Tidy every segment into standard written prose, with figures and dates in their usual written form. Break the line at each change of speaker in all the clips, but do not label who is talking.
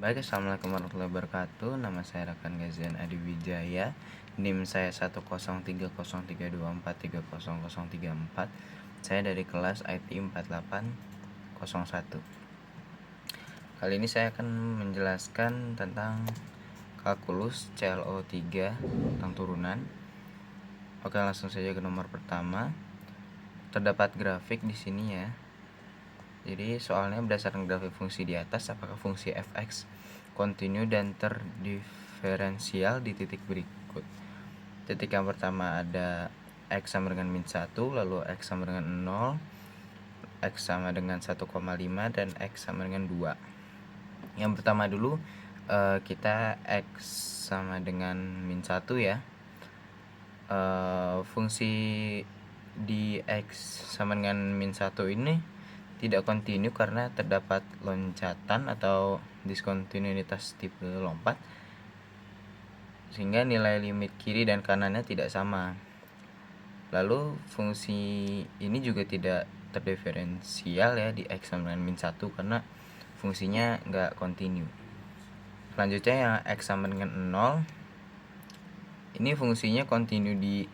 Baik, assalamualaikum warahmatullahi wabarakatuh. Nama saya Rakan Gazian Adi Wijaya. NIM saya 1030324300034. Saya dari kelas IT 4801. Kali ini saya akan menjelaskan tentang kalkulus CLO3 tentang turunan. Oke, langsung saja ke nomor pertama. Terdapat grafik di sini ya. Jadi soalnya berdasarkan grafik fungsi di atas, apakah fungsi fx kontinu dan terdiferensial di titik berikut. Titik yang pertama ada x sama dengan min 1, lalu x sama dengan 0, x sama dengan 1,5, dan x sama dengan 2. Yang pertama dulu kita x sama dengan min 1 ya. Fungsi di x sama dengan min 1 ini tidak kontinu karena terdapat loncatan atau diskontinuitas tipe lompat, sehingga nilai limit kiri dan kanannya tidak sama. Lalu fungsi ini juga tidak terdiferensial ya di x sama dengan min 1 karena fungsinya nggak kontinu. Selanjutnya yang x sama dengan 0, ini fungsinya kontinu di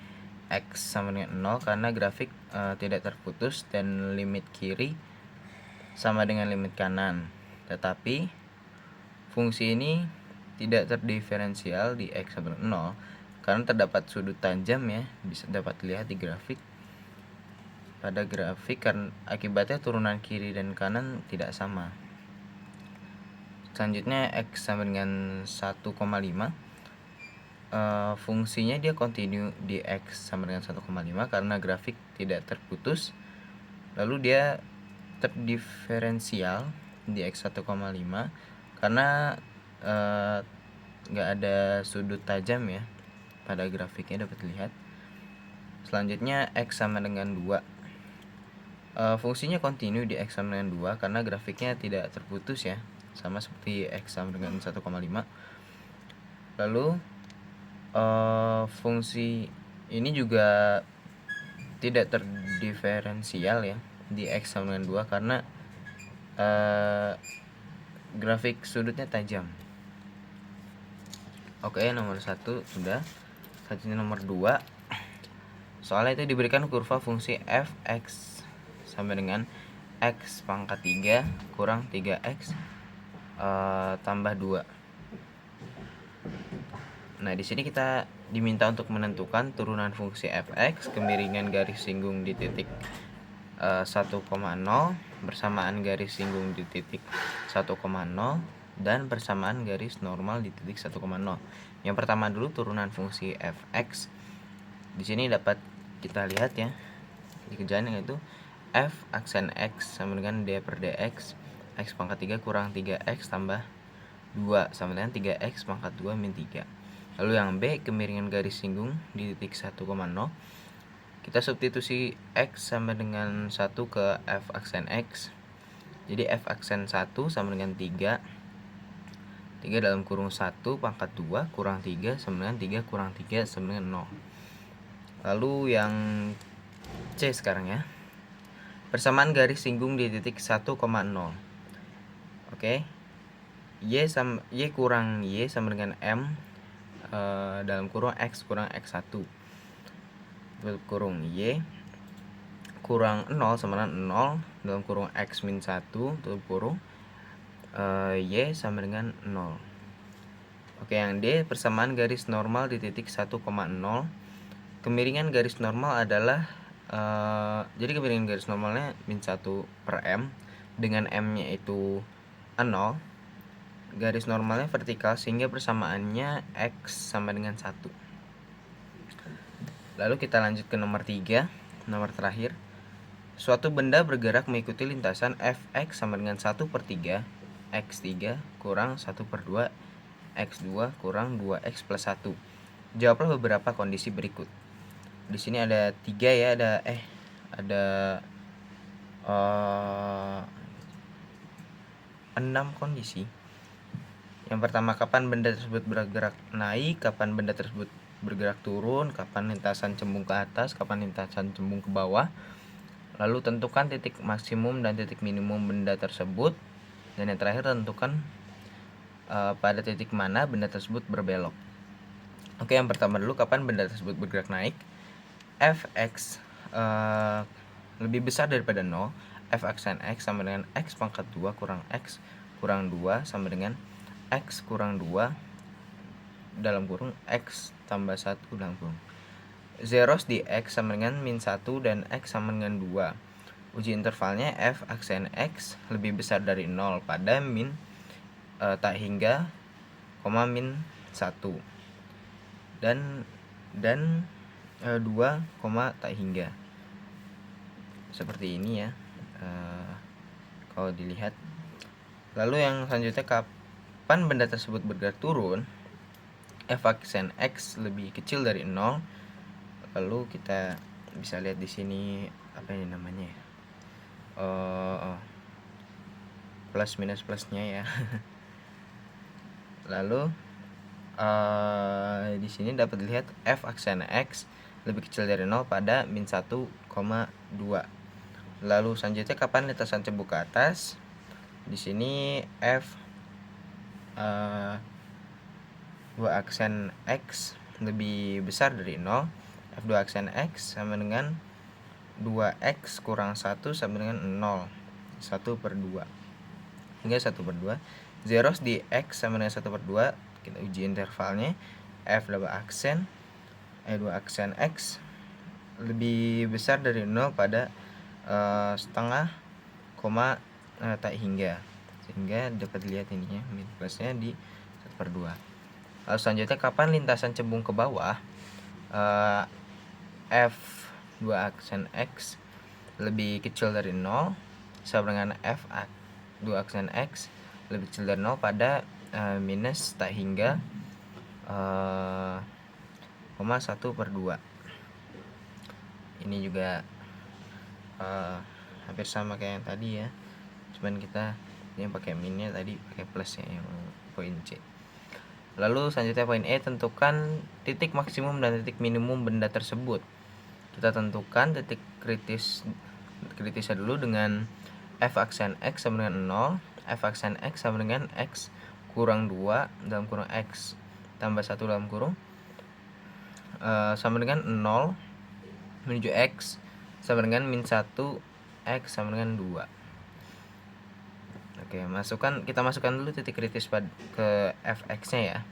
x sama dengan 0 karena grafik tidak terputus dan limit kiri sama dengan limit kanan. Tetapi fungsi ini tidak terdiferensial di x sama dengan 0 karena terdapat sudut tajam ya, bisa dapat lihat di grafik. Pada grafik karena akibatnya turunan kiri dan kanan tidak sama. Selanjutnya x sama dengan 1,5, fungsinya dia kontinu di x sama dengan 1,5 karena grafik tidak terputus. Lalu dia terdiferensial di x 1,5 karena nggak ada sudut tajam ya, pada grafiknya dapat dilihat. Selanjutnya x sama dengan 2, fungsinya kontinu di x sama dengan 2 karena grafiknya tidak terputus ya, sama seperti x sama dengan 1,5. Lalu fungsi ini juga tidak terdiferensial ya di x sama dengan 2 karena grafik sudutnya tajam. Oke, nomor 1 sudah. Selanjutnya nomor 2, soalnya itu diberikan kurva fungsi fx sama dengan x pangkat 3 kurang 3x tambah 2. Nah, di sini kita diminta untuk menentukan turunan fungsi fx, kemiringan garis singgung di titik 1,0, bersamaan garis singgung di titik 1,0, dan bersamaan garis normal di titik 1,0. Yang pertama dulu turunan fungsi fx. Di sini dapat kita lihat ya, di kejadian yaitu f aksen x sama dengan d per dx x pangkat 3 kurang 3x tambah 2 sama dengan 3x pangkat 2 min 3. Lalu yang b, kemiringan garis singgung di titik 1,0. Kita substitusi x sama dengan 1 ke f aksen x. Jadi f aksen 1 sama dengan 3 dalam kurung 1 pangkat 2 kurang 3 sama dengan 3 kurang 3 sama dengan 0. Lalu yang c sekarang ya, persamaan garis singgung di titik 1,0. Oke, y kurang y sama dengan m dalam kurung x kurang x1 kurung y kurang 0 sama dengan 0 dalam kurung x min 1 tutup kurung y sama dengan 0. Oke, yang d, persamaan garis normal di titik 1,0. Kemiringan garis normal adalah jadi kemiringan garis normalnya min 1 per m dengan m nya itu 0. Garis normalnya vertikal sehingga persamaannya x sama dengan 1. Lalu kita lanjut ke nomor 3, nomor terakhir. Suatu benda bergerak mengikuti lintasan fx sama dengan 1 per 3 x3 kurang 1 per 2 x2 kurang 2x plus 1. Jawablah beberapa kondisi berikut. Di sini ada 3 ya, ada 6 kondisi. Yang pertama, kapan benda tersebut bergerak naik, kapan benda tersebut bergerak turun, kapan lintasan cembung ke atas, kapan lintasan cembung ke bawah. Lalu tentukan titik maksimum dan titik minimum benda tersebut. Dan yang terakhir, tentukan pada titik mana benda tersebut berbelok. Oke, yang pertama dulu, kapan benda tersebut bergerak naik? Fx lebih besar daripada 0, f aksen x sama dengan x pangkat 2 kurang x kurang 2 sama dengan x kurang 2 dalam kurung x tambah 1 dalam kurung. Zeros di x sama dengan min 1 dan x sama dengan 2. Uji intervalnya f aksen x lebih besar dari 0 pada min tak hingga, min 1 dan 2, tak hingga. Seperti ini ya, kalau dilihat. Lalu yang selanjutnya, kapan benda tersebut bergerak turun? F aksen x lebih kecil dari 0. Lalu kita bisa lihat di sini apa ini namanya ya, plus minus plusnya ya. Lalu di sini dapat dilihat f aksen x lebih kecil dari 0 pada min 1,2. Lalu selanjutnya, kapan lintasan cebok ke atas? Di sini f 2 aksen x lebih besar dari 0. F2 aksen x sama dengan 2x kurang 1 sama dengan 0, 1/2 hingga 1/2. Zeros di x sama dengan 1/2. Kita uji intervalnya, f 2 aksen x lebih besar dari 0 pada setengah, tak hingga, sehingga dapat dilihat ininya min plusnya di 1/2. Lalu selanjutnya, kapan lintasan cembung ke bawah? F 2 aksen x lebih kecil dari 0 sama dengan f 2 aksen x lebih kecil dari 0 pada minus tak hingga, 1/2. Ini juga hampir sama kayak yang tadi ya, cuman kita ini pakai minnya, tadi pakai plusnya yang poin C. Lalu selanjutnya poin E, tentukan titik maksimum dan titik minimum benda tersebut. Kita tentukan titik kritisnya dulu dengan f aksen x sama dengan 0, f aksen x sama dengan x kurang 2 dalam kurung x tambah 1 dalam kurung sama dengan 0 menuju x sama dengan min 1 x sama dengan 2. Oke, kita masukkan dulu titik kritis ke fx nya ya.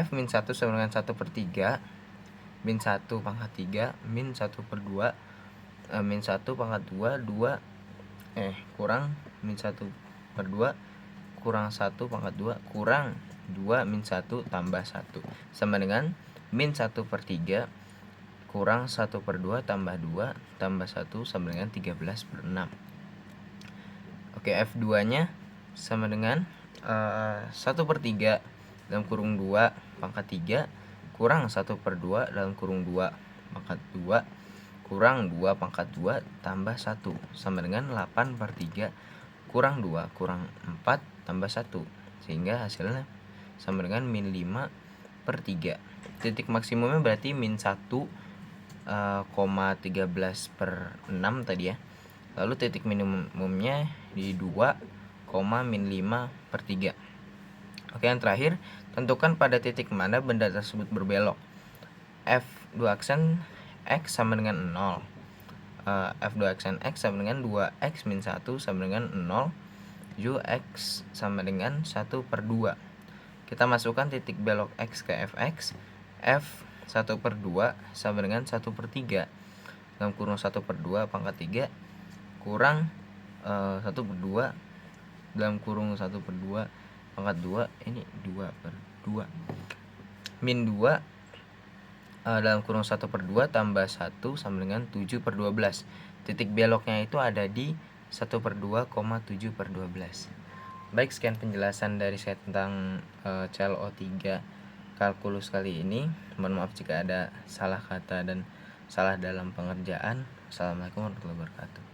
F min 1 sama dengan 1/3 min 1 pangkat 3 min 1/2 min 1 pangkat 2 kurang min 1/2 kurang 1 pangkat 2 kurang 2 min 1 tambah 1 sama dengan min 1/3 kurang 1/2 tambah 2 tambah 1 sama dengan 13/6. Oke, F2 nya sama dengan 1/3 dalam kurung 2 pangkat 3 kurang 1/2 dalam kurung 2 pangkat 2 kurang 2 pangkat 2 tambah 1 sama dengan 8/3 kurang 2 kurang 4 tambah 1, sehingga hasilnya sama dengan min 5/3. Titik maksimumnya berarti min 1,13/6 tadi ya. Lalu titik minimumnya di 2, min 5/3. Oke, yang terakhir, tentukan pada titik mana benda tersebut berbelok. F 2 aksen x sama dengan 0. F 2 aksen x sama dengan 2x min 1 sama dengan 0, 7x sama dengan 1/2. Kita masukkan titik belok x ke fx. F 1/2 sama dengan 1/3 dalam kurung 1/2 pangkat 3 kurang 1/2 dalam kurung 1/2 pangkat 2, ini 2/2 min 2 dalam kurung 1/2 tambah 1 sama dengan 7/12. Titik beloknya itu ada di 1/2, 7/12. Baik, sekian penjelasan dari saya tentang CLO3 kalkulus kali ini. Mohon maaf jika ada salah kata dan salah dalam pengerjaan. Assalamualaikum warahmatullahi wabarakatuh.